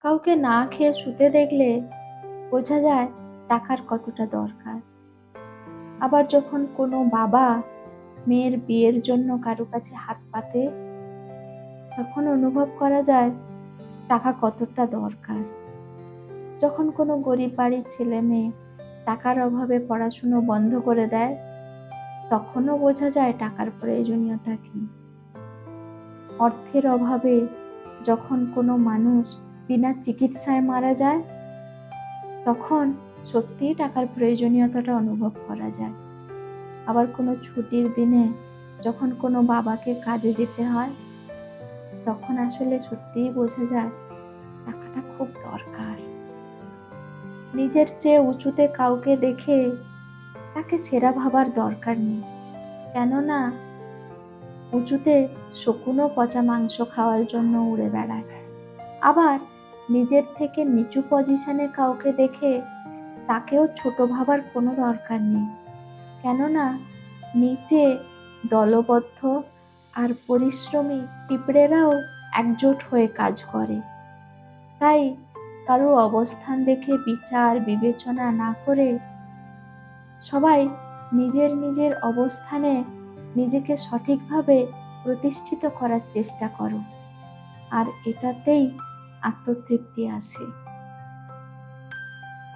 কাউকে না খেয়ে শুতে দেখলে বোঝা যায় টাকার কতটা দরকার। আবার যখন কোনো বাবা মেয়ের বিয়ের জন্য কারো কাছে হাত পাতে, তখন অনুভব করা যায় টাকা কতটা দরকার। যখন কোনো গরিব বাড়ির ছেলে মেয়ে টাকার অভাবে পড়াশুনো বন্ধ করে দেয়, তখনও বোঝা যায় টাকার প্রয়োজনীয়তা কি। অর্থের অভাবে যখন কোনো মানুষ বিনা চিকিৎসায় মারা যায়, তখন সত্যিই টাকার প্রয়োজনীয়তাটা অনুভব করা যায়। আবার কোনো ছুটির দিনে যখন কোনো বাবাকে কাজে যেতে হয়, তখন আসলে সত্যিই বোঝা যায় টাকাটা খুব দরকার। নিজের চেয়ে উঁচুতে কাউকে দেখে তাকে ছেঁড়া ভাবার দরকার নেই, কেননা উঁচুতে শকুনও পচা মাংস খাওয়ার জন্য উড়ে বেড়ায়। আবার নিজের থেকে নিচু পজিশনে কাউকে দেখে তাকেও ছোট ভাবার কোনো দরকার নেই, কেননা নিচে দলবদ্ধ আর পরিশ্রমী পিঁপড়েরাও একজোট হয়ে কাজ করে। তাই কারো অবস্থান দেখে বিচার বিবেচনা না করে সবাই নিজের নিজের অবস্থানে নিজেকে সঠিকভাবে প্রতিষ্ঠিত করার চেষ্টা করো, আর এটাতেই আত্মতৃপ্তি আসে।